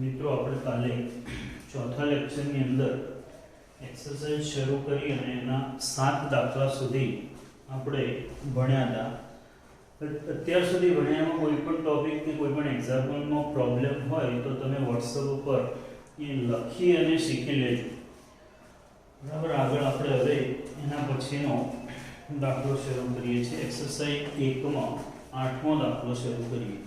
મિત્રો આપણે કાલે ચોથા લેક્ચરની અંદર એક્સરસાઇઝ શરૂ કરી અને એના 7 દાખલા સુધી આપણે ભણ્યા હતા. અત્યાર સુધી ભણ્યામાં કોઈ પણ ટોપિક કે કોઈ પણ એક્ઝામ્પલનો પ્રોબ્લેમ હોય તો તમે વોટ્સઅપ ઉપર એ લખી અને શીખી લેજો. બરાબર, આગળ આપણે હવે એના પછીનો દાખલો શરૂ કરીએ છીએ. એક્સરસાઇઝ 1 માં 8મો દાખલો શરૂ કરીએ.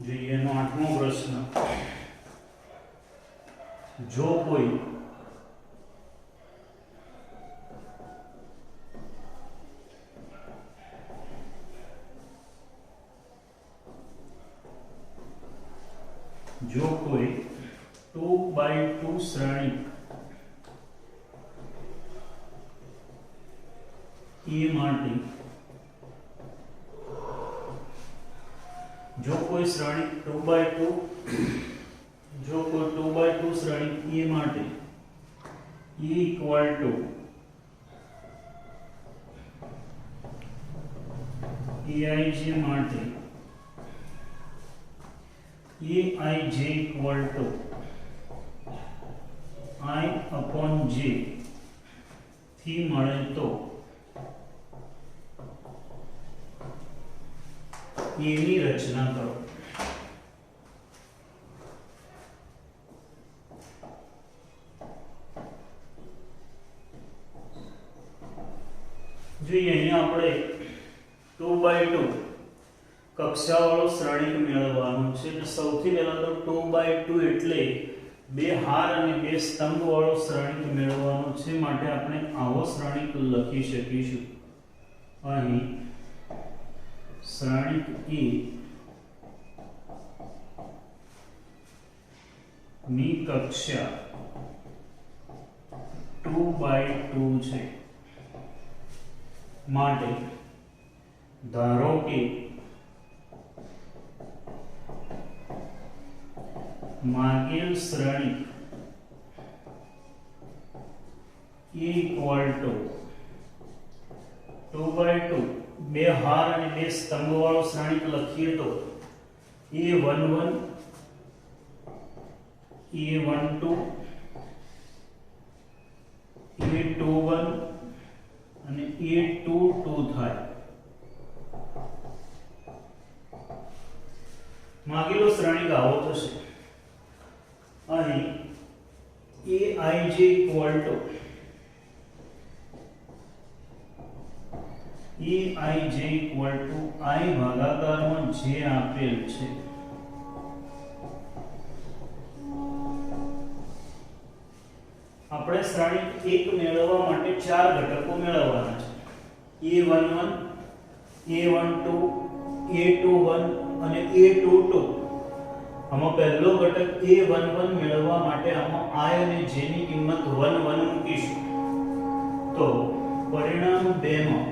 જોઈએ એનો 8મો પ્રશ્ન. જો કોઈ જો કોઈ 2x2 શ્રેણિક એ માટે जो कोई श्रेणी 2x2 जो कोई 2x2 श्रेणी ए માટે E इक्वल टू EIJ માટે EIJ equal to I upon J થી મળે તો એની રચના કરો. જોઈએ અહીંયા આપણે 2x2 કક્ષાવાળો શ્રેણિક મેળવવાનો છે. એટલે સૌથી પહેલા તો 2x2 એટલે બે હાર અને બે સ્તંભ વાળો શ્રેણિક મેળવવાનો છે. માટે આપણે આવો શ્રેણિક લખી શકીશું. અહીં શ્રેણિક E ની કક્ષા 2x2 છે. માટે ધારો કે માગેલ શ્રેણિક E ઇક્વલ ટુ 2x2 બે હાર અને બે સ્તંભ વાળો શ્રેણિક લખીએ તો A11 A12 A21 અને A22 થાય. માગેલો શ્રેણિક આવો થશે. અહીં AIJ equal to EIJ equal to I भागाकाરમાં જે આપેલ છે આપણે શ્રેણિક 1 મેળવવા માટે 4 ઘટકો મેળવવાના છે. A11 A12 A21 અને A22. આમાં પહેલો ઘટક A11 મેળવવા માટે આમાં I અને J ની કિંમત 1 1 મૂકીશું. તો પરિણામ 2 માં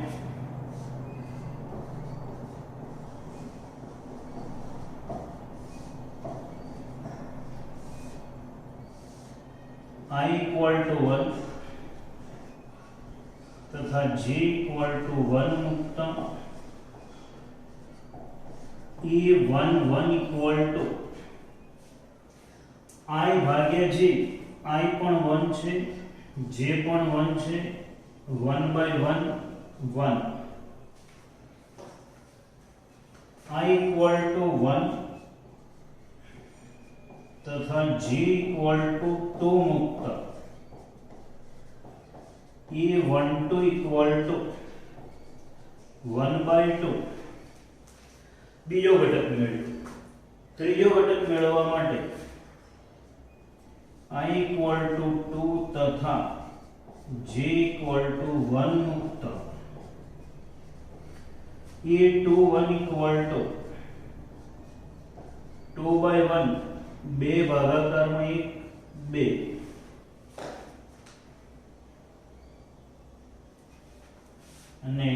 I इक्वल टू 1 तथा J इक्वल टू 1 मुक्ता A11 इक्वल टू I भाग्या J. I પણ 1 છે, J પણ 1 છે. 1/1 1. I इक्वल टू 1 तथा J इक्वल टू 2 मुक्ता A12 इक्वल टू 1/2. બીજો ઘટક મેળવ્યો. ત્રીજો ઘટક મેળવવા માટે I इक्वल टू 2 तथा J इक्वल टू 1 मुक्ता A21 इक्वल टू 2/1 બે ભાગાકારમાં 1 2. અને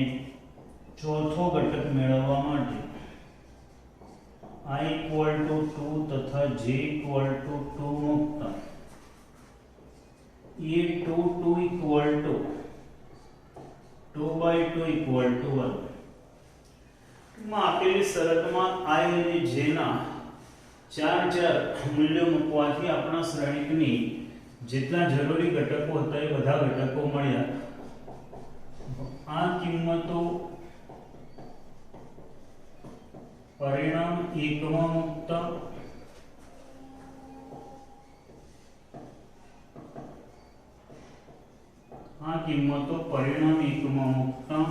ચોથો ઘટક મેળવવા માટે I = 2 તથા J = 2 મૂકતા A22 = 2/2 = 1. માં આપેલી શરતમાં I અને J ના ચાર મૂલ્યો મૂકવાથી આપણા શ્રેણિકની જેટલા જરૂરી ઘટકો હતા એ બધા ઘટકો મળ્યા. આ કિંમતો પરિણામ 1 માં મૂકતા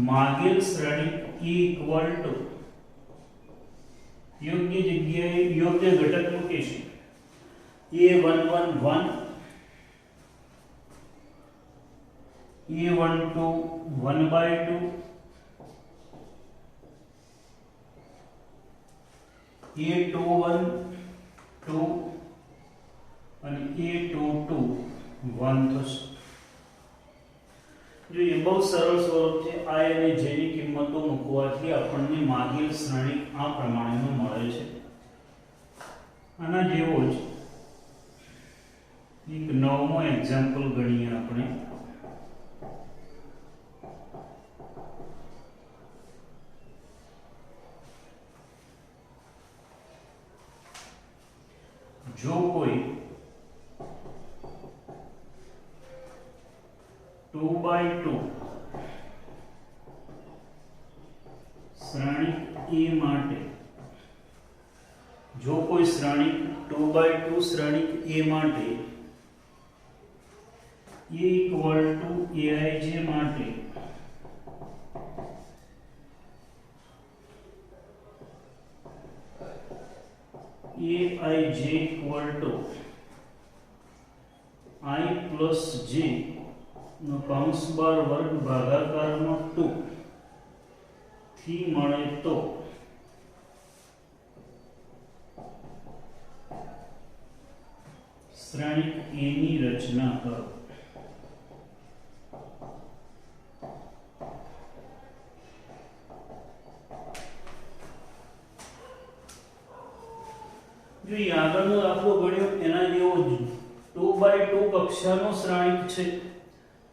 માગેલ શ્રેણિક E = યોગ્ય જગ્યાએ યોગ્ય ઘટક મૂકીશું. A11 1, A12 1/2, A21 2 અને A22 1 થશે. જો એ બહુ સરળ સ્વરૂપ છે. I અને J ની કિંમતો મૂકવાથી આપણને માગેલ શ્રેણિક આ પ્રમાણેનું મળે છે. આના જેવો જ એક નવમો એક્ઝામ્પલ ગણીએ આપણે. જો કોઈ 2/2 શ્રેણિક A માટે A = Aij માટે Aij = I plus J નો કૌંસ બાર વર્ગ ભાગાકારમાં 2 થી મળે તો શ્રેણિક A ની રચના કરો. જો આગળનો દાખલો ગણ્યો એના જેવો જ 2/2 કક્ષાનો શ્રેણિક છે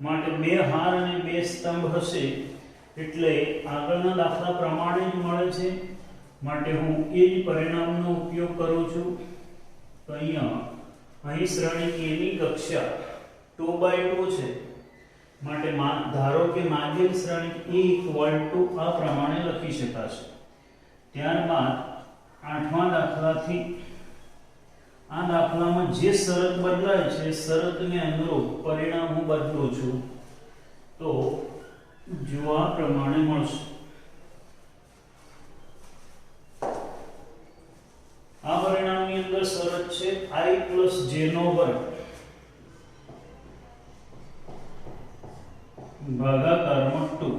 માટે બે હાર અને બે સ્તંભ હશે એટલે આગળના દાખલા પ્રમાણે જ મળે છે માટે હું એ જ પરિણામનો ઉપયોગ કરું છું. તો અહીં શ્રેણિક A ની કક્ષા 2/2 છે માટે ધારો કે માગેલ શ્રેણિક A = આ પ્રમાણે લખી શકાશે. ત્યારબાદ આઠમા દાખલાથી આ દાખલામાં જે શરત બદલાય છે શરતને અનુરૂપ પરિણામ હું બદલું છું તો જો આ પ્રમાણે મળશે. આ પરિણામની અંદર શરત છે I plus J નો વર્ગ ભાગાકારમાં 2.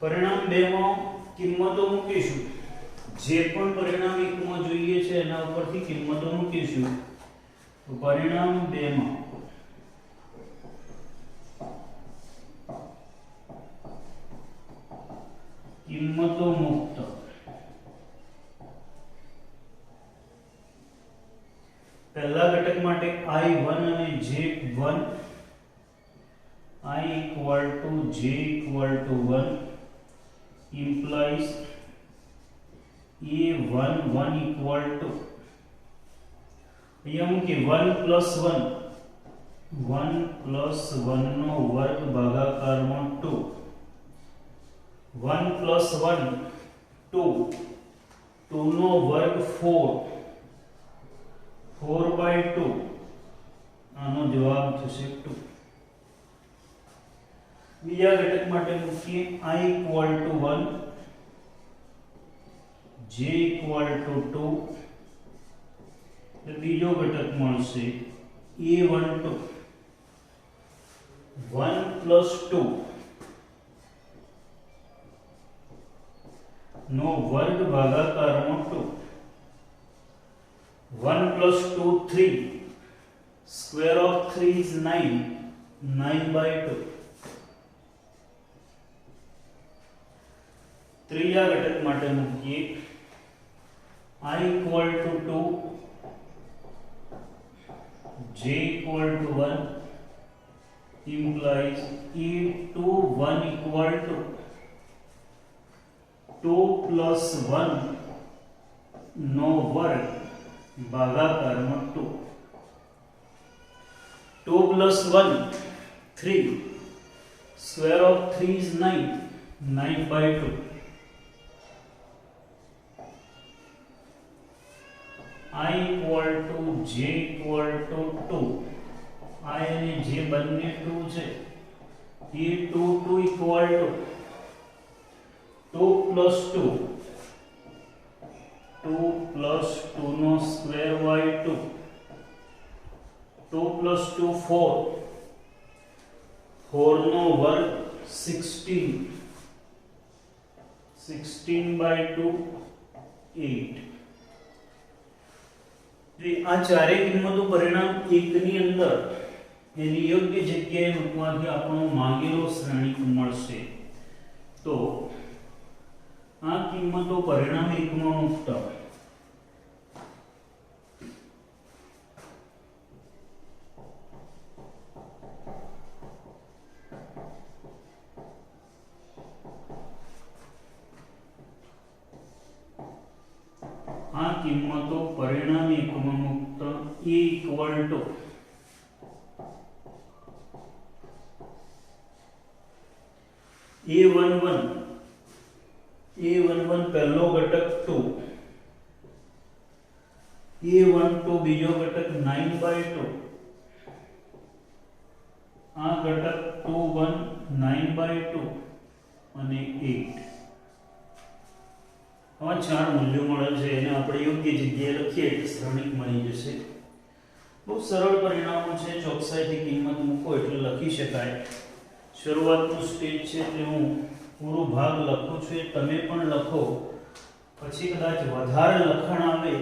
પરિણામ 2 માં કિંમતો મૂકીશું. જે પણ પરિણામ 1 માં જોઈએ છે એના ઉપરથી કિંમતો મૂકીશું. તો પરિણામ 2 માં કિંમતો મૂકતા પહેલા ઘટક માટે I1 અને J1 I = J = 1 implies A11 = અહીંયા કે 1 plus 1 નો વર્ગ ભાગાકારમાં 2. 1 plus 1 2, 2 નો વર્ગ 4, 4/2 આનો જવાબ થશે 2. બીજા ઘટક માટે મૂકીએ I = 1 J = 2 તો બીજો ઘટક મળશે A12 1 plus 2 નો વર્ગ ભાગાકારમાં 2. 1 plus 2 3, Square of 3 is 9. 9 by 2. ત્રીજા ઘટક માટે મૂકીએ I equal to 2, j equal to 1 implies E21 equal to 2 plus 1 નો વર્ગ ભાગાકારમાં 2. 2 plus 1 3. Square of 3 is 9. 9 by 2. I equal to j equal to 2. I અને j બંને 2 છે. E22 equal to 2 plus 2. 2 plus 2 no square by 2. 2 plus 2 4. 4 નો વર્ગ 16. 16 by 2 8. આ ચારેય કિંમતો પરિણામ 1 ની અંદર એની યોગ્ય જગ્યાએ મૂકવાથી આપણો માંગેલો શ્રેણીક મળશે. તો આ કિંમતો પરિણામ 1 માં મૂકતા આ કિંમતો પરિણામ 1 માં મૂકતા E equal to A11 પહેલો ઘટક 2, A12 બીજો ઘટક 9 by 2, આ ઘટક 21 9 by 2 અને 8. આ ચાર મૂલ્યો મળે છે એને આપણે યોગ્ય જગ્યાએ લખીએ એટલે શ્રેણીક મળી જશે. બહુ સરળ પરિણામો છે, ચોકસાઈથી કિંમત મૂકો એટલે લખી શકાય. શરૂઆતનું સ્ટેજ છે એટલે હું પૂરો ભાગ લખું છું, તમે પણ લખો. પછી કદાચ વધારે લખાણ આવે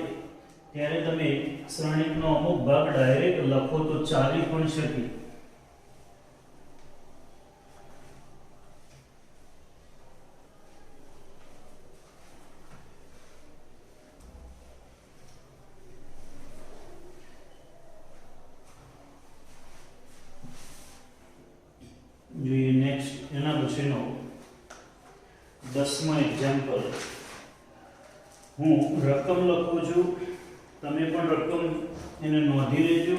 ત્યારે તમે શ્રેણીકનો અમુક ભાગ ડાયરેક્ટ લખો તો ચાલી પણ શકે. જોઈએ નેક્સ્ટ એના પછીનો 10મો એક્ઝામ્પલ. હું રકમ લખું છું, તમે પણ રકમ એને નોંધી લેજો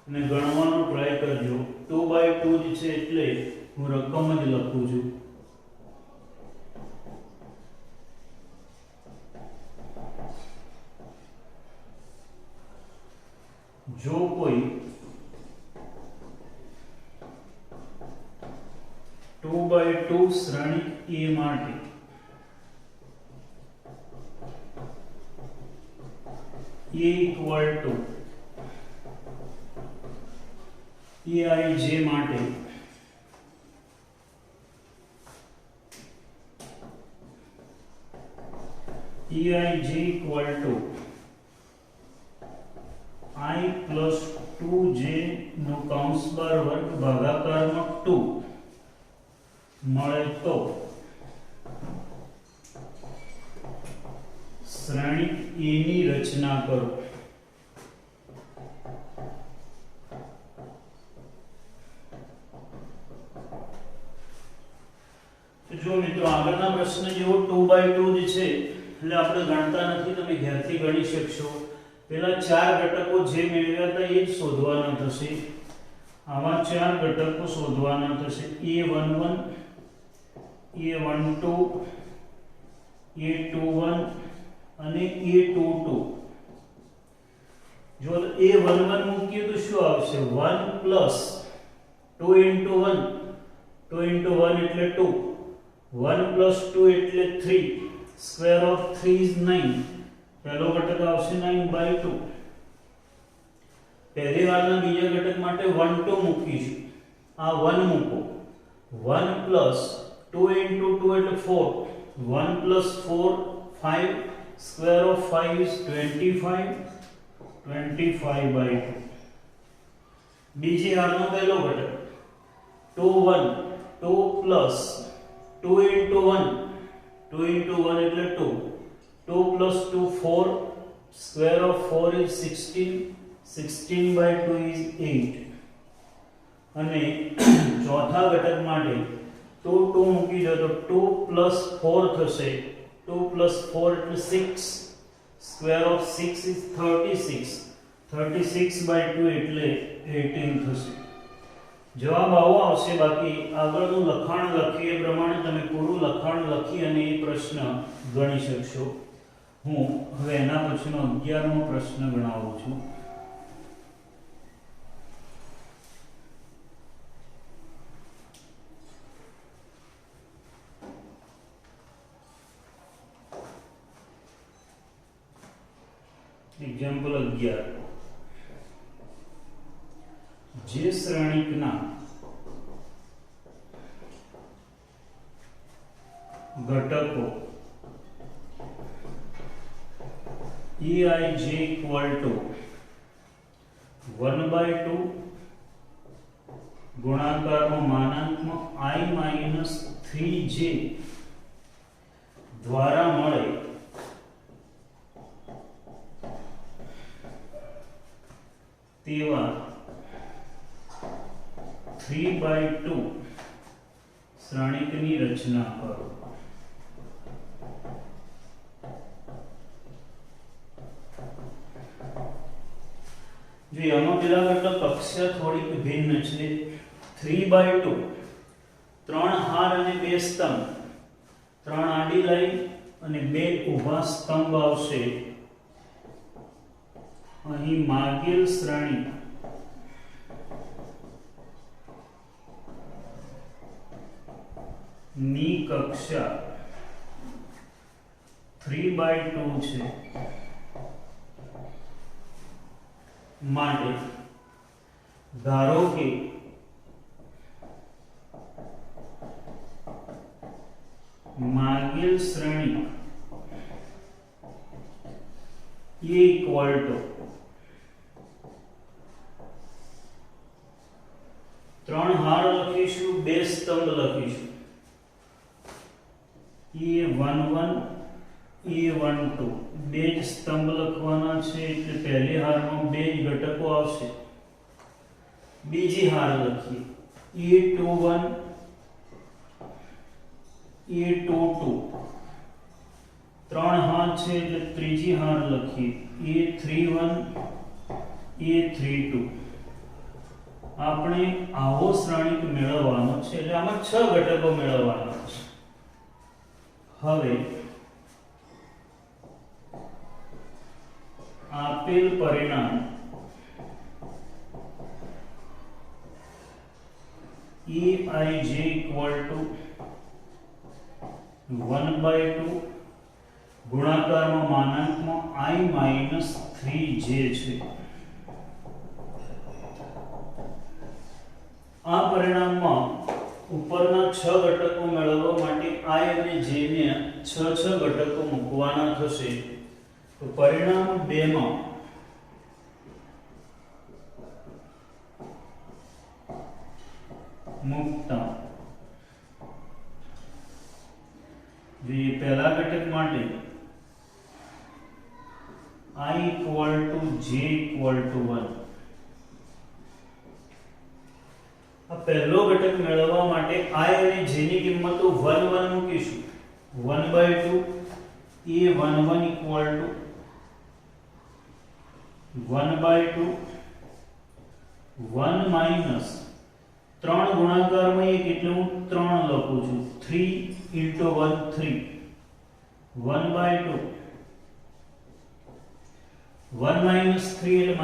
અને ગણવાનો ટ્રાય કરજો. 2 by 2 જ છે એટલે હું રકમ જ લખું છું. જો કોઈ 2 by 2 શ્રેણીક A માટે A equal to EIJ માટે EIJ equal to I plus 2j નો કૌંસ બાર વર્ગ ભાગાકારમાં 2 મળે તો શ્રેણી A ની રચના કરો. જો મિત્રો આગળના પ્રશ્ન જેવો 2 by 2 જ છે એટલે આપણે ગણતા નથી, તમે ઘેરથી ગણી શકશો. પેલા ચાર ઘટકો જે મેળવ્યા હતા એ જ શોધવાના થશે. આવા ચાર ઘટકો શોધવાના થશે. A11 A12 A21 અને A22. જો A11 મૂકીએ તો શું આવશે? 1 plus 2 into 1, 2 into 1 એટલે 2, 1 plus 2 એટલે 3. Square of 3 is 9. પહેલો ઘટક આવશે 9 by 2. પહેલી વારના બીજા ઘટક માટે 1 2 મૂકીશું. આ 1 મૂકો. 1 plus 2 into 2 એટલે 4. 1 plus 4 5. Square of 5 is 25. 25 by 2. બીજી હારનો પહેલો ઘટક 2 1 2 પ્લસ 2 into 1 2 into 1 એટલે 2 2 plus 2 4 square of 4 is 16 16 by 2 is 8 અને ચોથા ઘટક માટે 2 2 મૂકી દો તો 2 plus 4 થશે 2 plus 4 એટલે 6 square of 6 is 36 36 by 2 એટલે 18 થશે જવાબ આવો આવશે બાકી આગળનું લખાણ લખી એ પ્રમાણે તમે પૂરું લખાણ લખી અને એ પ્રશ્ન ગણી શકશો હું હવે એના પછીનો 11મો પ્રશ્ન ગણાવું છું એક્ઝામ્પલ 11 જે શ્રેણીકના ઘટકો EIJ equal to 1/2 ગુણાકારમાં માનાંકમાં I minus 3j દ્વારા મળે તેવા 3/2 શ્રેણીકની રચના કરો जो आमा पेला करता कक्षा थोड़ी भिन्न छे 3/2 ત્રણ હાર અને બે સ્તંભ ત્રણ આડી લાઈન અને બે ઊભા સ્તંભ આવશે અહીં માગેલ શ્રેણી ની કક્ષા 3/2 છે માટે ધારો કે માગેલ શ્રેણી A equal to ત્રણ હાર લખીશું બે સ્તંભ લખીશું A11 A12 બે જ સ્તંભ લખવાના છે એટલે પહેલી હારમાં બે જ ઘટકો આવશે બીજી હાર લખીએ A21 A22 ત્રણ હાર છે એટલે ત્રીજી હાર લખીએ A31 A32 આપણે આવો શ્રેણીક મેળવવાનો છે એટલે આમાં 6 ઘટકો મેળવવાના છે હવે આપેલ પરિણામ EIJ equal to 1/2 ગુણાકારમાં માનાંકમાં I minus 3j છે આ પરિણામમાં ઉપરના 6 ઘટકો મેળવવા માટે I અને J ને 6 ઘટકો મૂકવાના થશે તો પરિણામ 2 માં મુક્તા જે પહેલા ઘટક માટે I equal to J equal to 1 આ પહેલો ઘટક મેળવવા માટે I અને J ની કિંમતો 1 1 મૂકીશું 1/2 A11 equal to 1/2 1 minus ત્રણ ગુણાકારમાં એક એટલે હું 3 લખું છું 3 into 1 3 1/2 1 minus 3 એટલે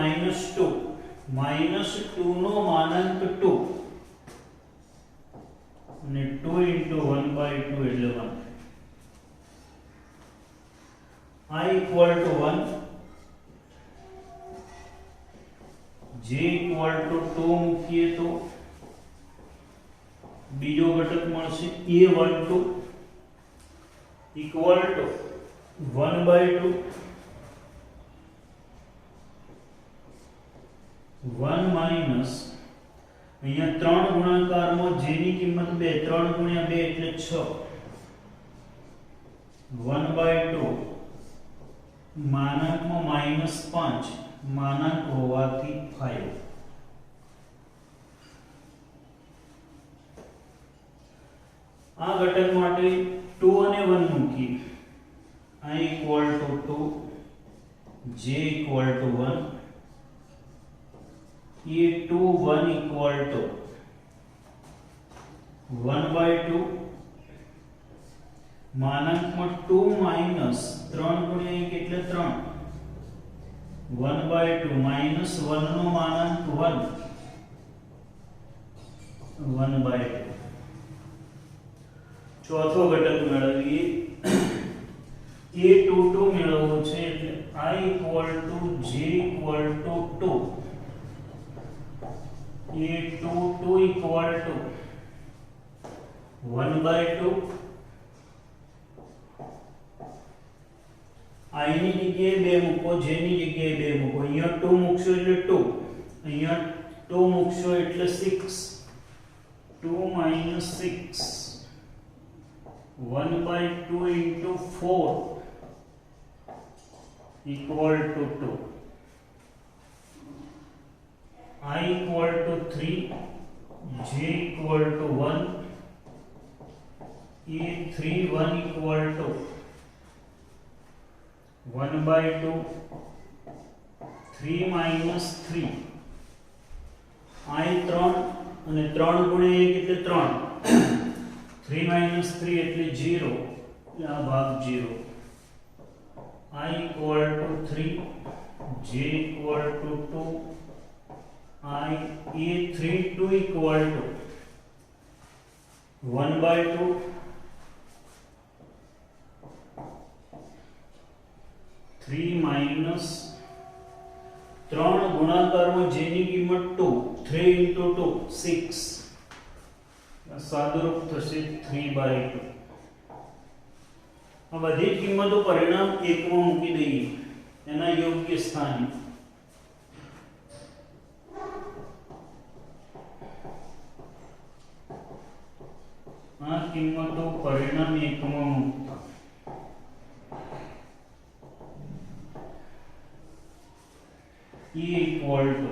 -2 નો માનાંક 2 અને 2 into 1/2 એટલે 1 I equal to 1 J equal to 2 મૂકીએ તો બીજો ઘટક મળશે A12 equal to 1/2 1 minus અહીંયા 3 ગુણાકારમાં j ની કિંમત 2, 3 ગુણ્યા 2 એટલે 6, 1/2 માનાંકમાં -5 માનાંક હોવાથી 5. આ ઘટક માટે 2 અને 1 મૂકી. i = 2, j = 1, a2 1 = 1/2 માનાંકમાં 2 માઈનસ 3 ગુણ્યા 1 એટલે 3, 1/2 માઈનસ 1 નો માનાંક 1, 1/2. ચોથો ઘટક મેળવીએ. a22 મેળવવો છે એટલે i = j = 2, a22 = 1/2. i ની જગ્યાએ 2 મૂકો, j ની જગ્યાએ 2 મૂકો. અહીંયા 2 મૂકશો એટલે 2, અહીંયા 2 મૂકશો એટલે 6, 2 - 6, 1/2 into 4 equal to 2. I equal to 3, j equal to 1, a3 1 equal to 1/2, 3 minus 3, I 3 અને 3 ગુણ્યા 1 એટલે 3, 3 minus 3 એટલે 0, એટલે આ ભાગ 0. I equal to 3, j equal to 2, I a3 2 equal to 1/2, 3 minus 3 ગુણાકારમાં j ની કિંમત 2, 3 into 2 6, સાદુરૂપ થશે 3/2. આ બધી કિંમતો પરિણામ 1 માં મૂકી દઈએ એના યોગ્ય સ્થાને. આ કિંમતો પરિણામ 1 માં મૂકતા e equal to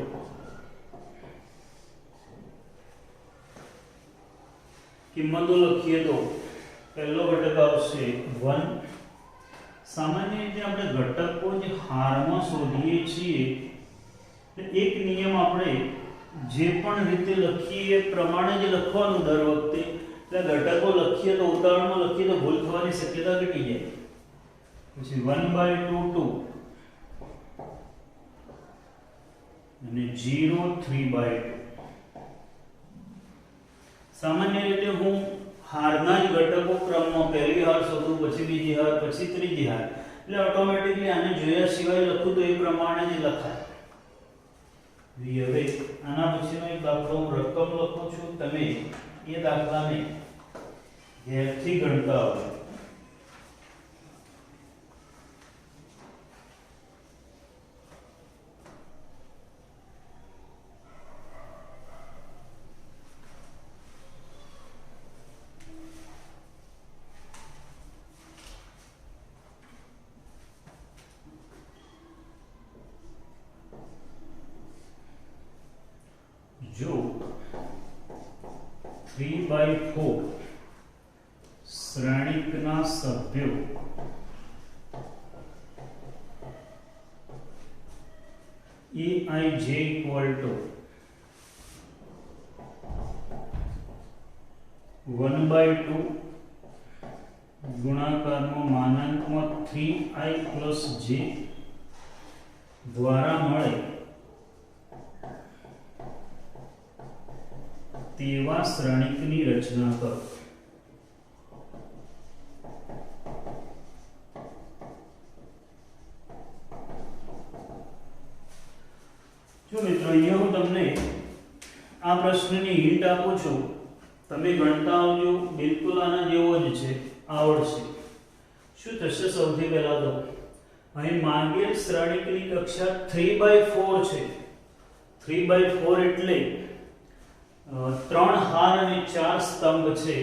કિંમતો લખીએ તો પહેલો ઘટક આવશે 1. સામાન્ય રીતે આપણે ઘટકો જે હારમાં શોધીએ છીએ એક નિયમ આપણે જે પણ રીતે લખીએ એ પ્રમાણે જ લખવાનું દર વખતે. એટલે ઘટકો લખીએ તો ઉદાહરણમાં લખીએ તો ભૂલ થવાની શક્યતા ઘટી જાય. પછી 1/2 2 અને 0 3/2. સામાન્ય રીતે હું હારના જ ઘટકો ક્રમમાં પહેલી હાર શોધું, પછી બીજી હાર, પછી ત્રીજી હાર, એટલે ઓટોમેટિકલી આને જોયા સિવાય લખું તો એ પ્રમાણે જ લખાય. હવે આના પછીનો એક દાખલો હું રકમ લખું છું, તમે એ દાખલાને ઘેરથી ગણતા આવજો. જો 3/4 શ્રેણિકના સભ્યો EIJ equal to 1/2 ગુણાકારમાં માનાંકમાં 3i plus j દ્વારા મળે તેવા શ્રેણિકની રચના કરો. જો મિત્રો અહીંયા હું તમને આ પ્રશ્નની હિન્ટ આપું છું, તમે ગણતા આવજો. બિલકુલ આના જેવો જ છે, આવડશે. શું થશે? સૌથી પહેલા તો અહીં માંગેલ શ્રેણિકની કક્ષા 3/4 છે. 3/4 એટલે ત્રણ હાર અને ચાર સ્તંભ છે.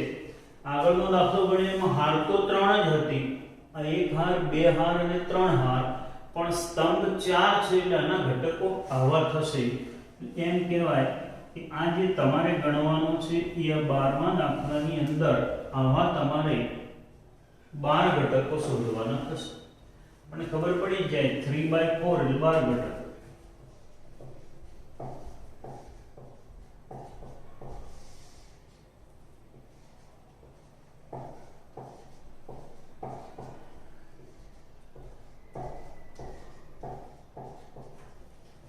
આગળનો દાખલો ગણીએ એમાં હાર તો 3 જ હતી, આ એક હાર, બે હાર અને ત્રણ હાર, પણ સ્તંભ 4 છે એટલે આના ઘટકો આવા થશે. એમ કહેવાય કે આ જે તમારે ગણવાનું છે એ આ 12મા દાખલાની અંદર આવા તમારે 12 ઘટકો શોધવાના થશે. અને ખબર પડી જાય 3/4 એટલે 12 ઘટકો.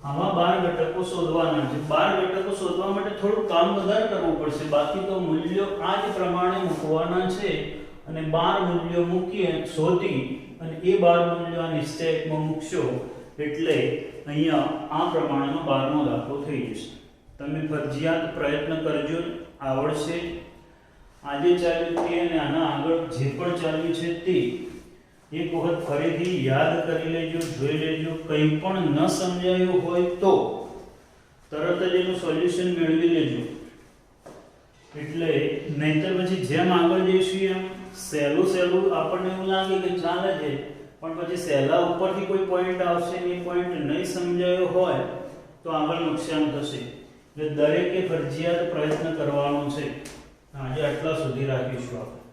આવા 12 ઘટકો શોધવાના છે. 12 ઘટકો શોધવા માટે થોડું કામ વધારે કરવું પડશે, બાકી તો મૂલ્યો આ જ પ્રમાણે મૂકવાના છે. અને 12 મૂલ્યો મૂકીએ શોધી અને એ 12 મૂલ્યો આ નિશ્ચયકમાં મૂકશો એટલે અહીંયા આ પ્રમાણેનો 12મો દાખલો થઈ જશે. તમે ફરજિયાત પ્રયત્ન કરજો, આવડશે. આજે ચાલ્યું તે અને આના આગળ જે પણ ચાલ્યું છે તે એક વખત ફરીથી યાદ કરી લેજો, જોઈ લેજો. કંઈ પણ ન સમજાયું હોય તો તરત જ એનું સોલ્યુશન મેળવી લેજો. એટલે નહીંતર પછી જેમ આગળ જઈશું એમ સહેલું આપણને એવું લાગે કે ચાલે છે, પણ પછી સહેલા ઉપરથી કોઈ પોઈન્ટ આવશે ને એ પોઈન્ટ નહીં સમજાયો હોય તો આગળ નુકસાન થશે. એટલે દરેકે ફરજિયાત પ્રયત્ન કરવાનો છે. આજે આટલા સુધી રાખીશું આપણે.